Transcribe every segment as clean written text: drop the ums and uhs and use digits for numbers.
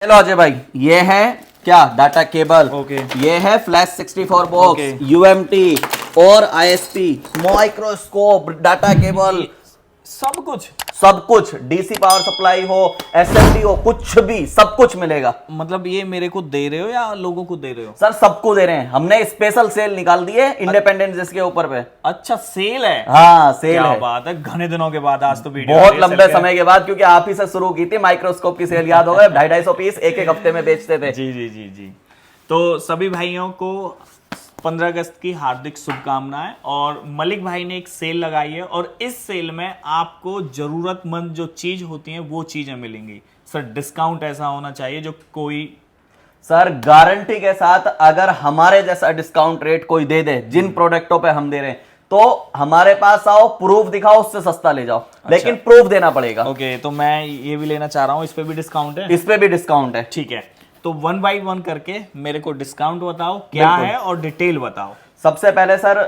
चलो अजय भाई, ये है क्या डाटा केबल। ओके। ये है फ्लैश 64 बॉक्स, ओके। यूएमटी और आईएसपी, माइक्रोस्कोप, डाटा केबल, सब कुछ डीसी पावर सप्लाई हो, एसएमडी हो, कुछ भी सब कुछ मिलेगा। मतलब ये मेरे को दे रहे हो या लोगों को दे रहे हो? सर सबको दे रहे हैं, हमने स्पेशल सेल निकाल दी है इंडिपेंडेंस डे के ऊपर पे। अच्छा, सेल है। हाँ सेल क्या है। बात है, घने दिनों के बाद आज तो वीडियो बहुत लंबे समय के बाद, क्योंकि आप ही से शुरू की थी माइक्रोस्कोप की सेल, याद होगा 250-250 पीस एक एक हफ्ते में बेचते थे। जी जी जी जी। तो सभी भाइयों को 15 अगस्त की हार्दिक शुभकामनाएं। और मलिक भाई ने एक सेल लगाई है और इस सेल में आपको जरूरतमंद जो चीज होती है वो चीजें मिलेंगी। सर डिस्काउंट ऐसा होना चाहिए जो कोई सर गारंटी के साथ अगर हमारे जैसा डिस्काउंट रेट कोई दे दे जिन प्रोडक्टों पे हम दे रहे हैं, तो हमारे पास आओ, प्रूफ दिखाओ, उससे सस्ता ले जाओ। लेकिन प्रूफ देना पड़ेगा। ओके, तो मैं ये भी लेना चाह रहा हूं, इस पे भी डिस्काउंट है? इस पे भी डिस्काउंट है। ठीक है, तो 1 बाय 1 करके मेरे को डिस्काउंट बताओ क्या है और डिटेल बताओ। सबसे पहले सर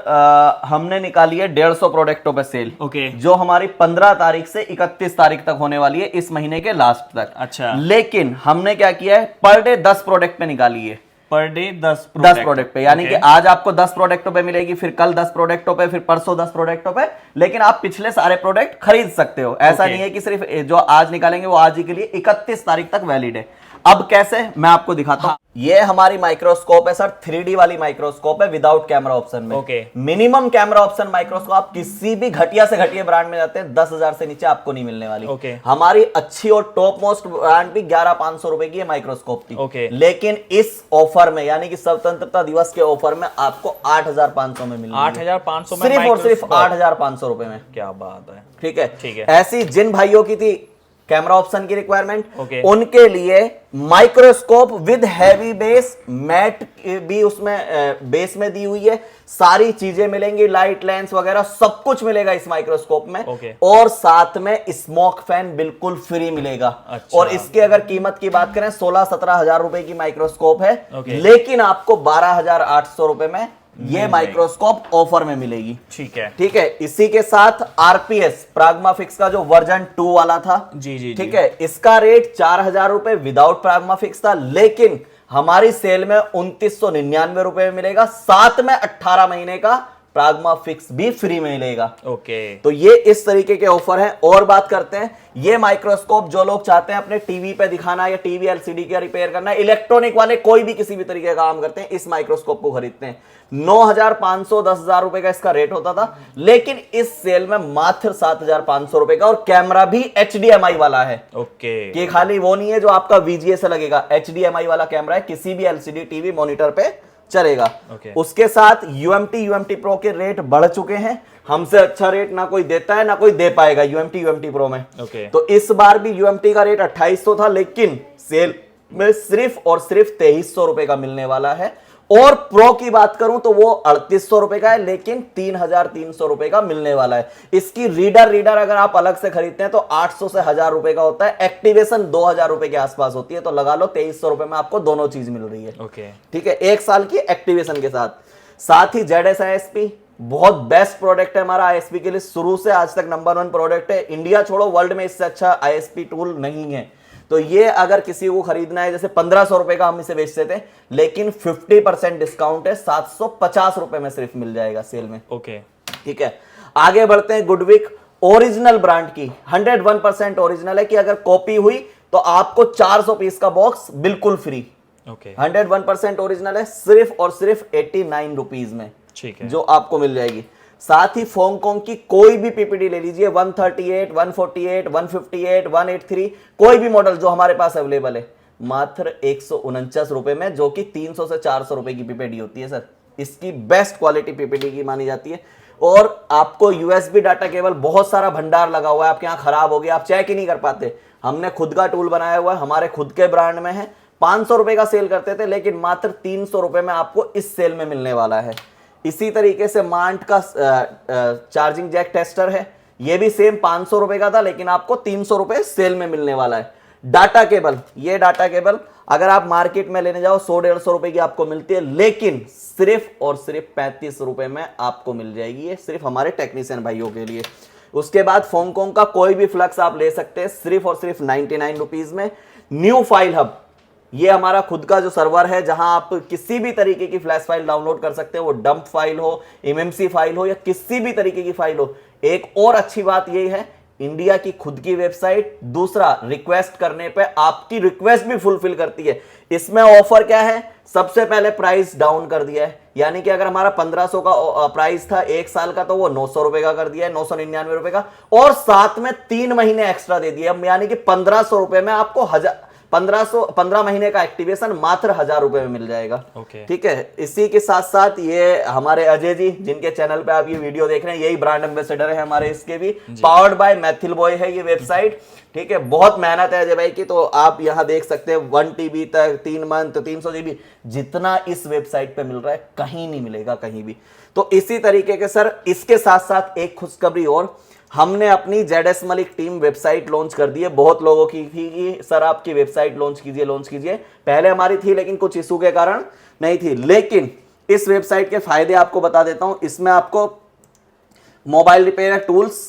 हमने निकाली है 150 प्रोडक्टों पे सेल। ओके। जो हमारी 15 तारीख से 31 तारीख तक होने वाली है, इस महीने के लास्ट तक। अच्छा। लेकिन हमने क्या किया है, पर डे 10 प्रोडक्ट पे निकाली है। पर डे 10 प्रोडक्ट पे, यानी कि आज आपको 10 प्रोडक्टों पे मिलेगी, फिर कल 10 प्रोडक्टों पे, फिर परसों 10 प्रोडक्टों पे। लेकिन आप पिछले सारे प्रोडक्ट खरीद सकते हो। ऐसा नहीं है कि सिर्फ जो आज निकालेंगे वो आज ही के लिए, 31 तारीख तक वैलिड है। अब कैसे, मैं आपको दिखाता हूं। ये हमारी माइक्रोस्कोप है सर, 3D वाली माइक्रोस्कोप है विदाउट कैमरा ऑप्शन में। Okay. Minimum camera option microscope आप किसी भी घटिया से घटिया ब्रांड में जाते हैं 10,000 से नीचे आपको नहीं मिलने वाली। ओके। हमारी अच्छी और टॉप मोस्ट ब्रांड भी 11,500 रुपए की माइक्रोस्कोप थी। ओके। लेकिन इस ऑफर में, यानी कि स्वतंत्रता दिवस के ऑफर में, आपको 8,500 में मिल 8,500 में सिर्फ और सिर्फ 8,500 रुपए में। क्या बात है। ठीक है। ठीक है। ऐसी जिन भाइयों की थी कैमरा ऑप्शन की रिक्वायरमेंट, ओके। उनके लिए microscope with heavy base, mat भी उसमें बेस में दी हुई है, सारी चीजें मिलेंगी, लाइट लेंस वगैरह सब कुछ मिलेगा इस माइक्रोस्कोप में। ओके। और साथ में स्मोक फैन बिल्कुल फ्री मिलेगा। अच्छा। और इसकी अगर कीमत की बात करें, 16-17 हजार रुपए की माइक्रोस्कोप है। ओके। लेकिन आपको 12,800 रुपए में ये माइक्रोस्कोप ऑफर में मिलेगी। ठीक है। ठीक है। इसी के साथ आरपीएस प्राग्मा फिक्स का जो वर्जन 2 वाला था, जी जी। ठीक है, इसका रेट 4,000 रुपए विदाउट प्राग्मा फिक्स था। लेकिन हमारी सेल में 2,999 रुपए में मिलेगा, साथ में 18 महीने का प्राग्मा फिक्स भी फ्री में मिलेगा। ओके। तो ये इस तरीके के ऑफर हैं। और बात करते हैं, ये माइक्रोस्कोप जो लोग चाहते हैं अपने टीवी पे दिखाना या टीवी एलसीडी का रिपेयर करना, इलेक्ट्रॉनिक वाले कोई भी किसी भी तरीके का काम करते हैं, इस माइक्रोस्कोप को खरीदते हैं। 9,500 10,000 रुपए का इसका रेट होता था, लेकिन इस सेल में मात्र 7,500 रुपए का। और कैमरा भी HDMI वाला है। ओके। ये खाली वो नहीं है जो आपका VGA से लगेगा, HDMI वाला कैमरा है, किसी भी LCD टीवी मॉनिटर पे चलेगा। ओके। उसके साथ UMT प्रो के रेट बढ़ चुके हैं। हमसे अच्छा रेट ना कोई देता है ना कोई दे पाएगा UMT प्रो में। ओके। तो इस बार भी UMT का रेट 2,800 था, लेकिन सेल में सिर्फ और सिर्फ 2,300 रुपए का मिलने वाला है। और प्रो की बात करूं तो वो 3,800 रुपए का है, लेकिन 3,300 रुपए का मिलने वाला है। इसकी रीडर अगर आप अलग से खरीदते हैं तो 800 से 1,000 रुपए का होता है। एक्टिवेशन 2,000 रुपए के आसपास होती है। तो लगा लो 2,300 रुपए में आपको दोनों चीज मिल रही है। ओके। ठीक है, 1 साल की एक्टिवेशन के साथ ही ZS ISP बहुत बेस्ट प्रोडक्ट है हमारा। ISP के लिए शुरू से आज तक नंबर 1 प्रोडक्ट है। इंडिया छोड़ो, वर्ल्ड में इससे अच्छा ISP टूल नहीं है। तो ये अगर किसी को खरीदना है, जैसे 1,500 रुपए का हम इसे बेचते थे, लेकिन 50% डिस्काउंट है, 750 रुपए में सिर्फ मिल जाएगा सेल में। ओके। ठीक है, आगे बढ़ते हैं। गुडविक ओरिजिनल ब्रांड की 101% ओरिजिनल है कि अगर कॉपी हुई तो आपको 400 पीस का बॉक्स बिल्कुल फ्री। ओके। 101% ओरिजिनल है, सिर्फ और सिर्फ 89 रुपीज में। ठीक है। जो आपको मिल जाएगी। साथ ही फोंगकोंग की कोई भी पीपीडी ले लीजिए, 138, 148, 158, 183, कोई भी मॉडल जो हमारे पास अवेलेबल है, मात्र 149 रुपए में, जो कि 300 से 400 रुपए की पीपीडी होती है सर। इसकी बेस्ट क्वालिटी पीपीडी की मानी जाती है। और आपको यूएसबी डाटा केबल बहुत सारा भंडार लगा हुआ है, आपके यहाँ खराब हो गया, आप चेक ही नहीं कर पाते, हमने खुद का टूल बनाया हुआ है, हमारे खुद के ब्रांड में है। 500 रुपए का सेल करते थे, लेकिन मात्र 300 रुपए में आपको इस सेल में मिलने वाला है। इसी तरीके से मांट का चार्जिंग जैक टेस्टर है, ये भी सेम 500 रुपए का था, लेकिन आपको 300 रुपए सेल में मिलने वाला है। डाटा केबल, ये डाटा केबल अगर आप मार्केट में लेने जाओ 100-150 रुपए की आपको मिलती है, लेकिन सिर्फ और सिर्फ 35 रुपए में आपको मिल जाएगी। ये सिर्फ हमारे टेक्नीशियन भाइयों के लिए। उसके बाद फोंगकोंग का कोई भी फ्लक्स आप ले सकते हैं, सिर्फ और सिर्फ 99 रुपीज में। न्यू फाइल हब ये हमारा खुद का जो सर्वर है जहां आप किसी भी तरीके की फ्लैश फाइल डाउनलोड कर सकते हैं, वो डंप फाइल हो, एमएमसी फाइल हो या किसी भी तरीके की फाइल हो। एक और अच्छी बात ये है, इंडिया की खुद की वेबसाइट, दूसरा रिक्वेस्ट करने पे आपकी रिक्वेस्ट भी फुलफिल करती है। इसमें ऑफर क्या है, सबसे पहले प्राइस डाउन कर दिया है, यानी कि अगर हमारा 1500 का प्राइस था 1 साल का, तो वो 900 रुपए का कर दिया है, 999 रुपए का, और साथ में 3 महीने एक्स्ट्रा दे दिए, यानी कि 1500 रुपए में आपको 15 महीने का एक्टिवेशन मात्र 1000 रुपए में मिल जाएगा। ठीक है। इसी के साथ साथ ये हमारे अजय जी, जिनके चैनल पे आप ये वीडियो देख रहे हैं, यही ब्रांड एम्बेसडर है हमारे, इसके भी पावर्ड बाय मैथिल बॉय है ये वेबसाइट। ठीक है, बहुत मेहनत है अजय भाई की। तो आप यहाँ देख सकते हैं 1 TB तक 3 मंथ 300 GB, जितना इस वेबसाइट पे मिल रहा है कहीं नहीं मिलेगा कहीं भी। तो इसी तरीके के सर, इसके साथ साथ एक खुशखबरी और, हमने अपनी ZS Malik team website launch कर दी है। बहुत लोगों की थी कि सर आपकी वेबसाइट लॉन्च कीजिए। पहले हमारी थी लेकिन कुछ इशू के कारण नहीं थी। लेकिन इस वेबसाइट के फायदे आपको बता देता हूं। इसमें आपको mobile repair tools,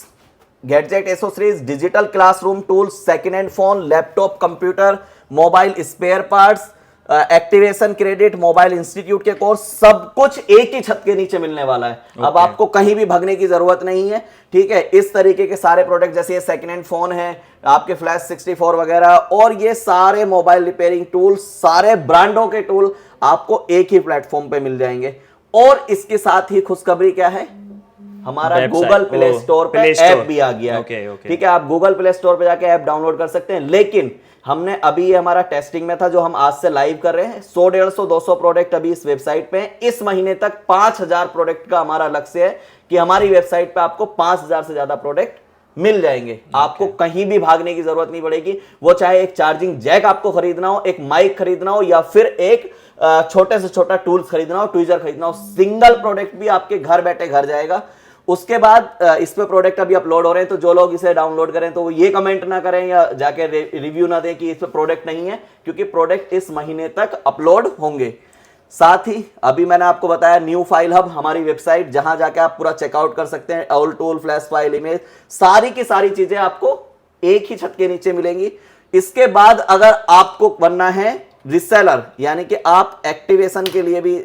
gadget accessories, digital classroom tools, second hand phone, laptop, computer, mobile spare parts, activation credit, mobile institute के कोर्स, सब कुछ एक ही छत के नीचे मिलने वाला है। अब आपको कहीं भी भागने की जरूरत नहीं है। ठीक है, इस तरीके के सारे प्रोडक्ट, जैसे ये सेकेंड हैंड फोन है, आपके फ्लैश 64 वगैरह, और ये सारे मोबाइल रिपेयरिंग टूल, सारे ब्रांडों के टूल आपको एक ही प्लेटफॉर्म पे मिल जाएंगे। और इसके साथ ही खुशखबरी क्या है, हमारा गूगल प्ले स्टोर पे ऐप भी आ गया है। ठीक है, आप गूगल प्ले स्टोर पे जाके ऐप डाउनलोड कर सकते हैं। लेकिन हमने अभी, ये हमारा टेस्टिंग में था जो हम आज से लाइव कर रहे हैं, 100, 150, 200 प्रोडक्ट अभी इस वेबसाइट पे हैं। इस महीने तक 5000 प्रोडक्ट का हमारा लक्ष्य है कि हमारी वेबसाइट पे आपको 5000 से ज्यादा प्रोडक्ट मिल जाएंगे। आपको कहीं भी भागने की जरूरत नहीं पड़ेगी। वो चाहे एक चार्जिंग जैक आपको खरीदना हो, एक माइक खरीदना हो, या फिर एक छोटे से छोटा टूल्स खरीदना हो, ट्वीजर खरीदना हो, सिंगल प्रोडक्ट भी आपके घर बैठे घर जाएगा। उसके बाद इस पे प्रोडक्ट अभी अपलोड हो रहे हैं, तो जो लोग इसे डाउनलोड करें तो वो ये कमेंट ना करें या जाके रिव्यू ना दें कि इस पे प्रोडक्ट नहीं है, क्योंकि प्रोडक्ट इस महीने तक अपलोड होंगे। साथ ही अभी मैंने आपको बताया न्यू फाइल हब, हमारी वेबसाइट, जहां जाके आप पूरा चेकआउट कर सकते हैं। All tool, flash file, image, सारी की सारी चीजें आपको एक ही छत के नीचे मिलेंगी। इसके बाद अगर आपको बनना है रिसेलर, यानी कि आप एक्टिवेशन के लिए भी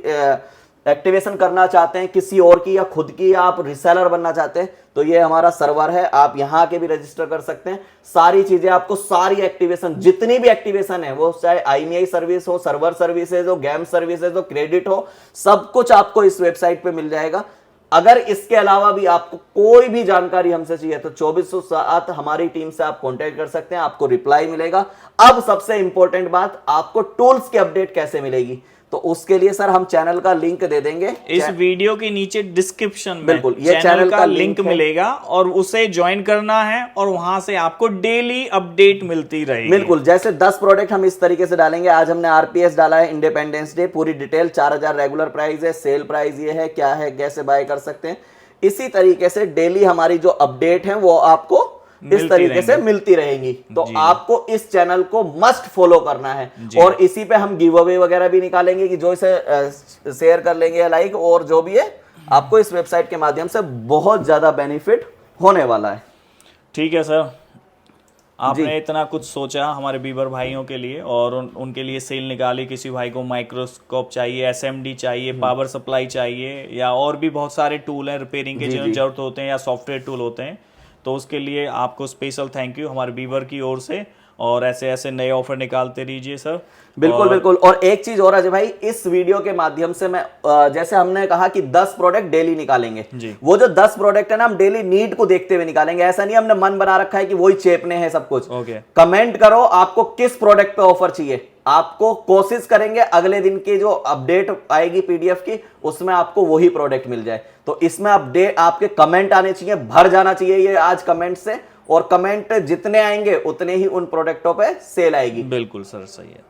एक्टिवेशन करना चाहते हैं किसी और की या खुद की, या आप रिसेलर बनना चाहते हैं, तो ये हमारा सर्वर है, आप यहां के भी रजिस्टर कर सकते हैं। सारी चीजें आपको, सारी एक्टिवेशन, जितनी भी एक्टिवेशन है, वो चाहे IMEI सर्विस हो, सर्वर सर्विसेज हो, गेम सर्विसेज हो, क्रेडिट हो, सब कुछ आपको इस वेबसाइट पे मिल जाएगा। अगर इसके अलावा भी आपको कोई भी जानकारी हमसे चाहिए तो 24/7 हमारी टीम से आप कांटेक्ट कर सकते हैं, आपको रिप्लाई मिलेगा। अब सबसे इंपॉर्टेंट बात, आपको टूल्स की अपडेट कैसे मिलेगी, तो उसके लिए सर हम चैनल का लिंक दे देंगे इस वीडियो के नीचे डिस्क्रिप्शन में। बिल्कुल, ये चैनल का लिंक मिलेगा और उसे ज्वाइन करना है, और वहां से आपको डेली अपडेट मिलती रहेगी। बिल्कुल, जैसे 10 प्रोडक्ट हम इस तरीके से डालेंगे। आज हमने RPS डाला है, इंडिपेंडेंस डे, पूरी डिटेल, 4000 रेगुलर प्राइस है, सेल प्राइस ये है, क्या है, कैसे बाय कर सकते हैं। इसी तरीके से डेली हमारी जो अपडेट है वो आपको इस तरीके से मिलती रहेंगी। तो आपको इस चैनल को मस्ट फॉलो करना है, और इसी पे हम गिव अवे वगैरह भी निकालेंगे कि जो इसे शेयर कर लेंगे या लाइक, और जो भी है आपको इस वेबसाइट के माध्यम से बहुत ज्यादा बेनिफिट होने वाला है। ठीक है सर, आपने इतना कुछ सोचा हमारे बीबर भाइयों के लिए, और उनके लिए सेल निकाली। किसी भाई को माइक्रोस्कोप चाहिए, SMD चाहिए, पावर सप्लाई चाहिए, या और भी बहुत सारे टूल हैं रिपेयरिंग के जिन्हें जरूरत होते हैं, या सॉफ्टवेयर टूल होते हैं, तो उसके लिए आपको स्पेशल थैंक यू हमारे बीबर की ओर से। और ऐसे ऐसे नए ऑफर निकालते रहिए सर। बिल्कुल बिल्कुल। और एक चीज और अजय भाई, इस वीडियो के माध्यम से मैं जैसे हमने कहा कि 10 प्रोडक्ट डेली निकालेंगे, वो जो 10 प्रोडक्ट है ना, हम डेली नीड को देखते हुए निकालेंगे। ऐसा नहीं हमने मन बना रखा है कि वही चेपने हैं सब कुछ। कमेंट करो आपको किस प्रोडक्ट पे ऑफर चाहिए, आपको कोशिश करेंगे अगले दिन की जो अपडेट आएगी PDF की, उसमें आपको वही प्रोडक्ट मिल जाए। तो इसमें अपडेट आपके कमेंट आने चाहिए, भर जाना चाहिए ये आज कमेंट से, और कमेंट जितने आएंगे उतने ही उन प्रोडक्टों पे सेल आएगी। बिल्कुल सर, सही है।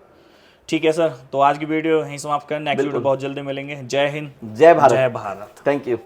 ठीक है सर, तो आज की वीडियो यहीं समाप्त करें। नेक्स्ट वीडियो बहुत जल्दी मिलेंगे। जय हिंद, जय भारत। जय भारत। Thank you.